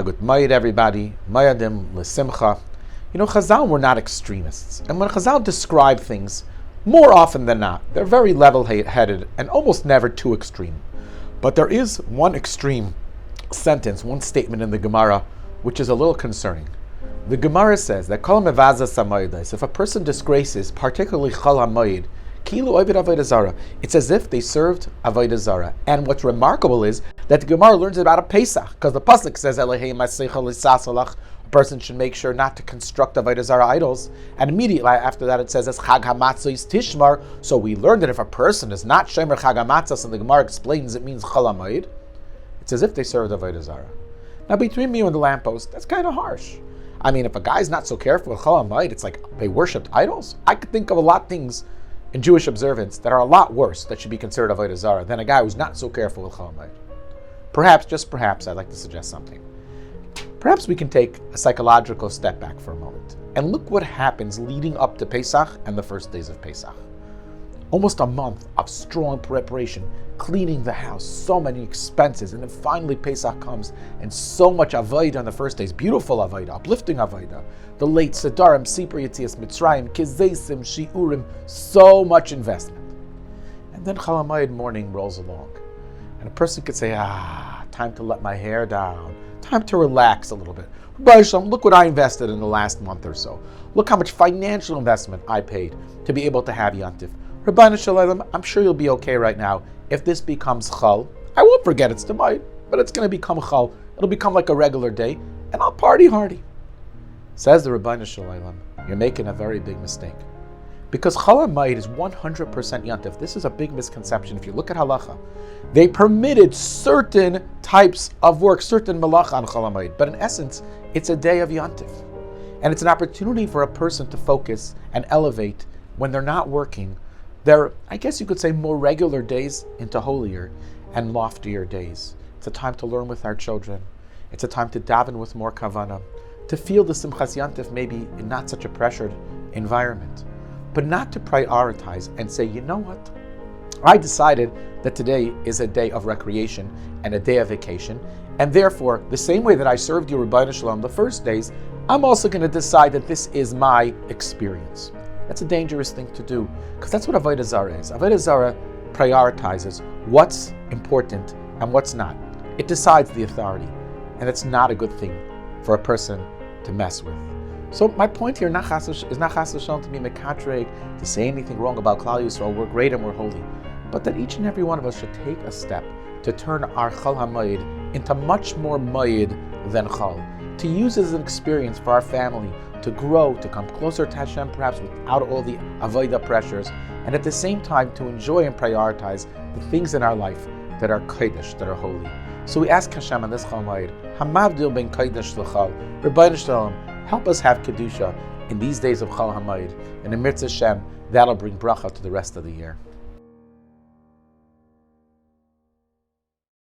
Agut Mayid, everybody. Mayadim L'Simcha. Chazal were not extremists. And when Chazal describe things, more often than not, they're very level-headed and almost never too extreme. But there is one extreme sentence, one statement in the Gemara, which is a little concerning. The Gemara says that Kol Mevaza Samoydes, if a person disgraces, particularly Chol Hamoed, Kilu Ovid Avodah Zara, it's as if they served Avodah Zara. And what's remarkable is that the Gemara learns about a Pesach, because the pasuk says, Elohei Maseicha L'Sasalach, a person should make sure not to construct Avodah Zara idols. And immediately after that it says, as Chag HaMatzos Tishmar, so we learned that if a person is not Shomer Chag HaMatzos, and the Gemara explains it means Chol Hamoed, it's as if they served Avodah Zara. Now between me and the lamppost, that's kind of harsh. I mean, if a guy's not so careful with Chol Hamoed, it's like they worshipped idols. I could think of a lot of things in Jewish observance that are a lot worse that should be considered Avodah Zarah than a guy who's not so careful with Chol Hamoed. Perhaps, just perhaps, I'd like to suggest something. Perhaps we can take a psychological step back for a moment and look what happens leading up to Pesach and the first days of Pesach. Almost a month of strong preparation, cleaning the house, so many expenses, and then finally Pesach comes, and so much avodah on the first days, beautiful avodah, uplifting avodah, the late Sedarim, Sipur Yetzias Mitzrayim, Kizesim, Shiurim, so much investment. And then Chol Hamoed morning rolls along, and a person could say, time to let my hair down, time to relax a little bit. Rabbi Shalom, look what I invested in the last month or so. Look how much financial investment I paid to be able to have Yuntif. Rabbi Shalom, I'm sure you'll be okay right now. If this becomes Chol, I won't forget it's Tamid, but it's going to become Chol. It'll become like a regular day, and I'll party hardy. Says the Rabbi Shalom, you're making a very big mistake. Because Chol Hamoed is 100% Yuntif. This is a big misconception. If you look at halacha, they permitted certain types of work, certain malacha on Chol Hamoed, but in essence, it's a day of Yuntif. And it's an opportunity for a person to focus and elevate when they're not working. They're, I guess you could say, more regular days into holier and loftier days. It's a time to learn with our children. It's a time to daven with more kavanah, to feel the Simchas Yuntif maybe in not such a pressured environment, but not to prioritize and say, you know what? I decided that today is a day of recreation and a day of vacation, and therefore, the same way that I served you, Rabbi Shalom, the first days, I'm also going to decide that this is my experience. That's a dangerous thing to do, because that's what Avodah Zarah is. Avodah Zarah prioritizes what's important and what's not. It decides the authority, and it's not a good thing for a person to mess with. So my point here is not chas v'shalom to be mekatreg, to say anything wrong about Klal Yisrael. We're great and we're holy, but that each and every one of us should take a step to turn our Chol Hamoed into much more Moed than Chol, to use as an experience for our family, to grow, to come closer to Hashem, perhaps without all the avodah pressures, and at the same time to enjoy and prioritize the things in our life that are kodesh, that are holy. So we ask Hashem on this Chol Hamoed, Hamavdil ben kodesh l'chol, Rabbi Shalom, help us have kedusha in these days of Chol Hamoed, and in Mirz Hashem, that'll bring bracha to the rest of the year.